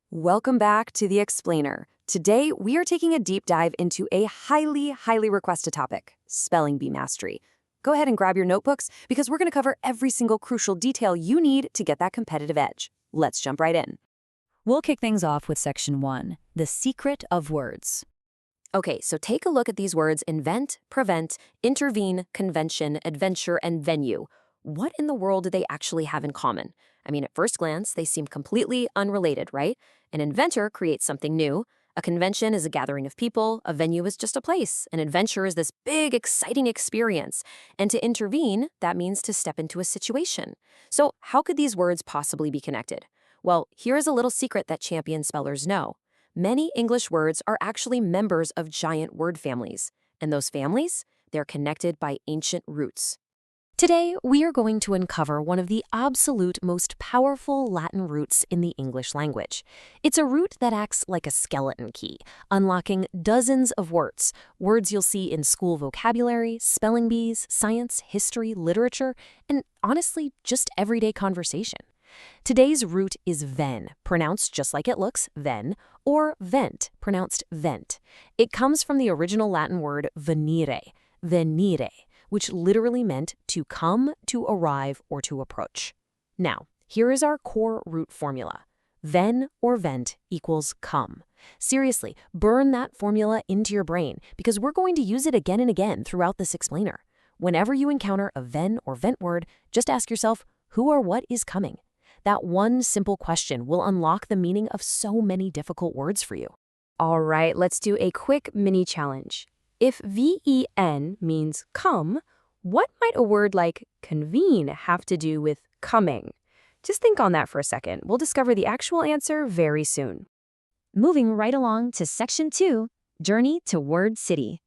Welcome back to The Explainer. Today, we are taking a deep dive into a highly requested topic, spelling bee mastery. Go ahead and grab your notebooks because we're going to cover every single crucial detail you need to get that competitive edge. Let's jump right in. We'll kick things off with Section 1, the secret of words. Okay, so take a look at these words invent, prevent, intervene, convention, adventure, and venue. What in the world do they actually have in common? I mean, at first glance, they seem completely unrelated, right? An inventor creates something new. A convention is a gathering of people. A venue is just a place. An adventure is this big, exciting experience. And to intervene, that means to step into a situation. So how could these words possibly be connected? Well, here is a little secret that champion spellers know. Many English words are actually members of giant word families. And those families, they're connected by ancient roots. Today, we are going to uncover one of the absolute most powerful Latin roots in the English language. It's a root that acts like a skeleton key, unlocking dozens of words you'll see in school vocabulary, spelling bees, science, history, literature, and honestly, just everyday conversation. Today's root is VEN, pronounced just like it looks, VEN, or VENT, pronounced VENT. It comes from the original Latin word venire, which literally meant to come, to arrive, or to approach. Now, here is our core root formula. VEN or VENT equals come. Seriously, burn that formula into your brain because we're going to use it again and again throughout this explainer. Whenever you encounter a VEN or VENT word, just ask yourself, who or what is coming? That one simple question will unlock the meaning of so many difficult words for you. All right, let's do a quick mini challenge. If VEN means come, what might a word like convene have to do with coming? Just think on that for a second. We'll discover the actual answer very soon. Moving right along to Section 2, Journey to Word City.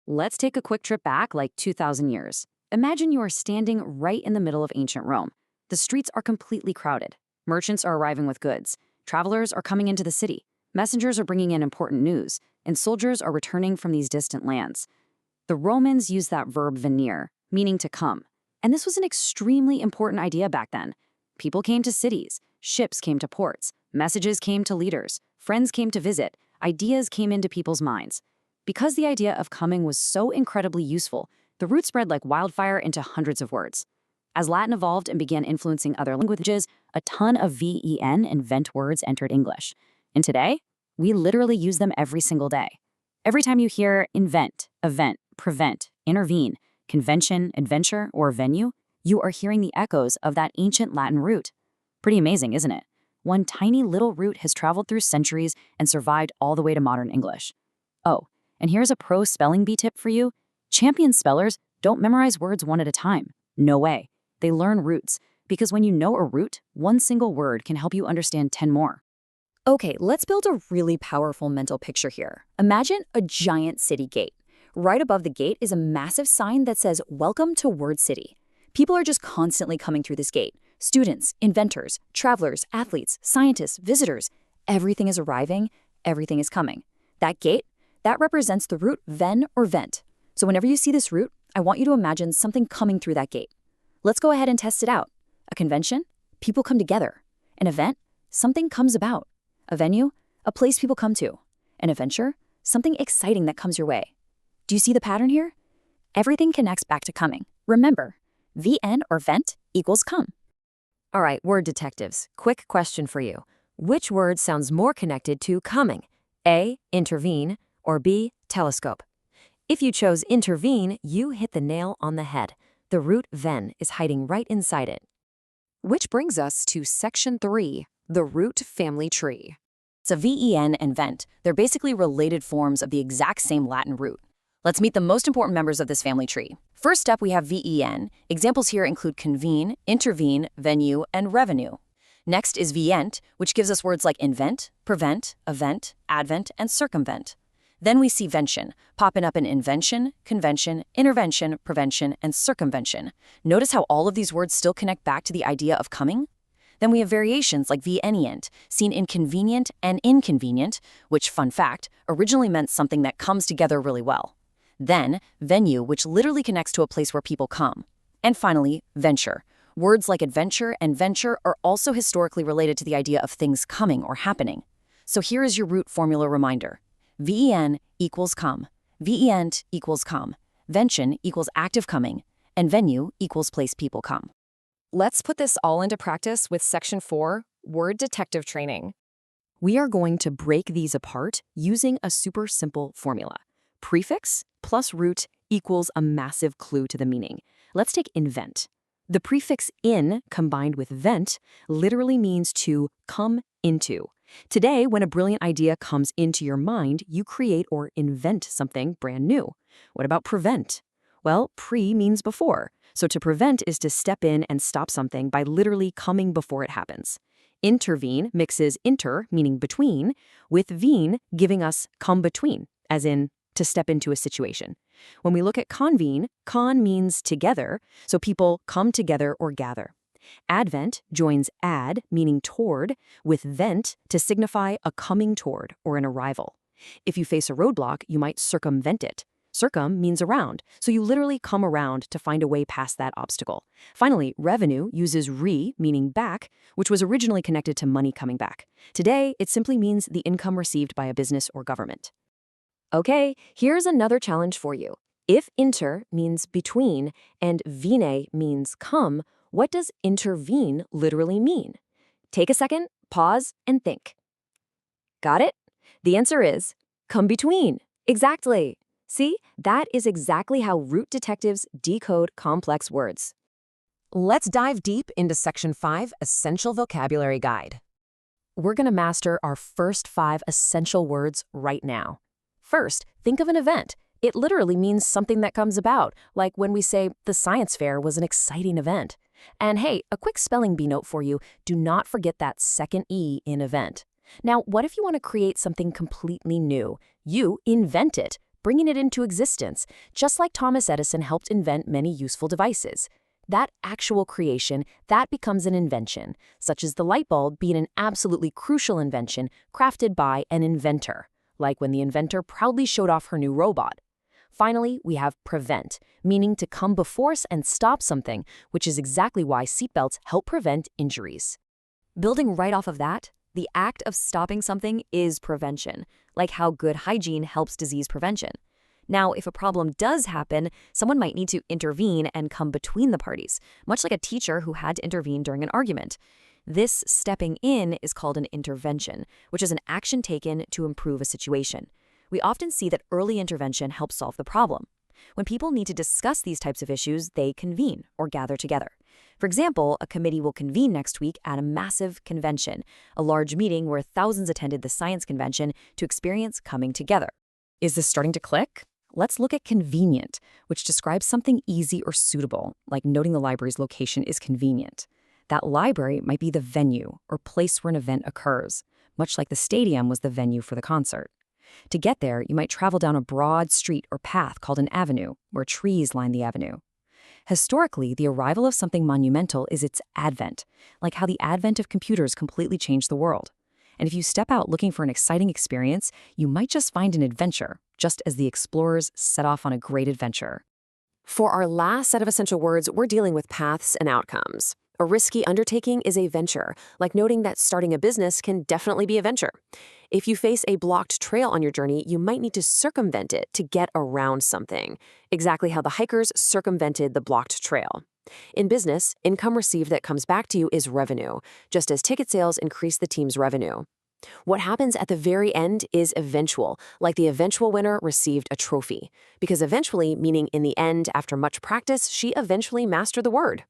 Let's take a quick trip back like 2,000 years. Imagine you are standing right in the middle of ancient Rome. The streets are completely crowded. Merchants are arriving with goods. Travelers are coming into the city. Messengers are bringing in important news, and soldiers are returning from these distant lands. The Romans used that verb venire, meaning to come. And this was an extremely important idea back then. People came to cities, ships came to ports, messages came to leaders, friends came to visit, ideas came into people's minds. Because the idea of coming was so incredibly useful, the root spread like wildfire into hundreds of words. As Latin evolved and began influencing other languages, a ton of VEN and VENT words entered English. And today, we literally use them every single day. Every time you hear invent, event, prevent, intervene, convention, adventure, or venue, you are hearing the echoes of that ancient Latin root. Pretty amazing, isn't it? One tiny little root has traveled through centuries and survived all the way to modern English. Oh, and here's a pro spelling bee tip for you. Champion spellers don't memorize words one at a time. No way. They learn roots, because when you know a root, one single word can help you understand 10 more. Okay, let's build a really powerful mental picture here. Imagine a giant city gate. Right above the gate is a massive sign that says, "Welcome to Word City." People are just constantly coming through this gate. Students, inventors, travelers, athletes, scientists, visitors. Everything is arriving, everything is coming. That gate, that represents the root VEN or VENT. So whenever you see this root, I want you to imagine something coming through that gate. Let's go ahead and test it out. A convention, people come together. An event, something comes about. A venue, a place people come to. An adventure, something exciting that comes your way. Do you see the pattern here? Everything connects back to coming. Remember, VN or VENT equals come. All right, word detectives, quick question for you. Which word sounds more connected to coming? A, intervene, or B, telescope? If you chose intervene, you hit the nail on the head. The root VEN is hiding right inside it. Which brings us to Section 3, the root family tree. It's a VEN and VENT. They're basically related forms of the exact same Latin root. Let's meet the most important members of this family tree. First up, we have VEN. Examples here include convene, intervene, venue, and revenue. Next is VENT, which gives us words like invent, prevent, event, advent, and circumvent. Then we see vention, popping up in invention, convention, intervention, prevention, and circumvention. Notice how all of these words still connect back to the idea of coming? Then we have variations like venient, seen in convenient and inconvenient, which, fun fact, originally meant something that comes together really well. Then venue, which literally connects to a place where people come. And finally, venture. Words like adventure and venture are also historically related to the idea of things coming or happening. So here is your root formula reminder. VEN equals come, VENT equals come, vention equals active coming, and venue equals place people come. Let's put this all into practice with Section 4, Word Detective Training. We are going to break these apart using a super simple formula. Prefix plus root equals a massive clue to the meaning. Let's take invent. The prefix in combined with vent literally means to come into. Today, when a brilliant idea comes into your mind, you create or invent something brand new. What about prevent? Well, pre means before. So to prevent is to step in and stop something by literally coming before it happens. Intervene mixes inter, meaning between, with vene, giving us come between, as in to step into a situation. When we look at convene, con means together, so people come together or gather. Advent joins ad, meaning toward, with vent to signify a coming toward or an arrival. If you face a roadblock, you might circumvent it. Circum means around, so you literally come around to find a way past that obstacle. Finally, revenue uses re, meaning back, which was originally connected to money coming back. Today, it simply means the income received by a business or government. Okay, here's another challenge for you. If inter means between and vene means come, what does intervene literally mean? Take a second, pause, and think. Got it? The answer is come between. Exactly. See, that is exactly how root detectives decode complex words. Let's dive deep into Section 5, Essential Vocabulary Guide. We're going to master our first 5 essential words right now. First, think of an event. It literally means something that comes about, like when we say the science fair was an exciting event. And hey, a quick spelling bee note for you, do not forget that second E in event. Now, what if you want to create something completely new? You invent it, bringing it into existence, just like Thomas Edison helped invent many useful devices. That actual creation, that becomes an invention, such as the light bulb being an absolutely crucial invention crafted by an inventor, like when the inventor proudly showed off her new robot. Finally, we have prevent, meaning to come before and stop something, which is exactly why seatbelts help prevent injuries. Building right off of that, the act of stopping something is prevention, like how good hygiene helps disease prevention. Now, if a problem does happen, someone might need to intervene and come between the parties, much like a teacher who had to intervene during an argument. This stepping in is called an intervention, which is an action taken to improve a situation. We often see that early intervention helps solve the problem. When people need to discuss these types of issues, they convene or gather together. For example, a committee will convene next week at a massive convention, a large meeting where thousands attended the science convention to experience coming together. Is this starting to click? Let's look at convenient, which describes something easy or suitable, like noting the library's location is convenient. That library might be the venue or place where an event occurs, much like the stadium was the venue for the concert. To get there, you might travel down a broad street or path called an avenue, where trees line the avenue. Historically, the arrival of something monumental is its advent, like how the advent of computers completely changed the world. And if you step out looking for an exciting experience, you might just find an adventure, just as the explorers set off on a great adventure. For our last set of essential words, we're dealing with paths and outcomes. A risky undertaking is a venture, like noting that starting a business can definitely be a venture. If you face a blocked trail on your journey, you might need to circumvent it to get around something, exactly how the hikers circumvented the blocked trail. In business, income received that comes back to you is revenue, just as ticket sales increase the team's revenue. What happens at the very end is eventual, like the eventual winner received a trophy, because eventually, meaning in the end, after much practice, she eventually mastered the word.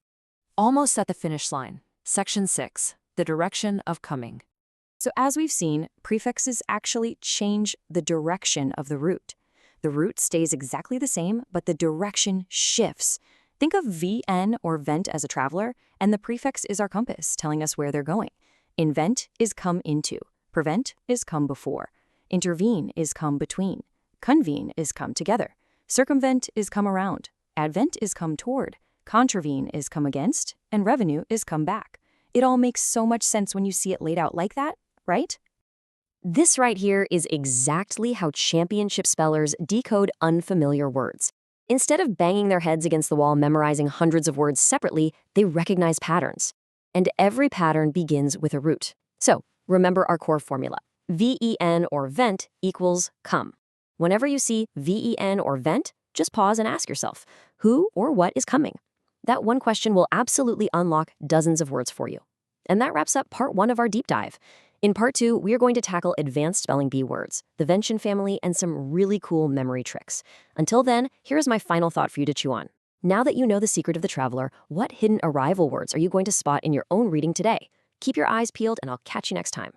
Almost at the finish line. Section 6, the direction of coming. So as we've seen, prefixes actually change the direction of the root. The root stays exactly the same, but the direction shifts. Think of VN or vent as a traveler, and the prefix is our compass, telling us where they're going. Invent is come into. Prevent is come before. Intervene is come between. Convene is come together. Circumvent is come around. Advent is come toward. Contravene is come against. And revenue is come back. It all makes so much sense when you see it laid out like that, right? This right here is exactly how championship spellers decode unfamiliar words. Instead of banging their heads against the wall memorizing hundreds of words separately, they recognize patterns. And every pattern begins with a root. So, remember our core formula. VEN or vent equals come. Whenever you see VEN or vent, just pause and ask yourself, who or what is coming? That one question will absolutely unlock dozens of words for you. And that wraps up part 1 of our deep dive. In part 2, we are going to tackle advanced spelling bee words, the vention family, and some really cool memory tricks. Until then, here's my final thought for you to chew on. Now that you know the secret of the traveler, what hidden arrival words are you going to spot in your own reading today? Keep your eyes peeled, and I'll catch you next time.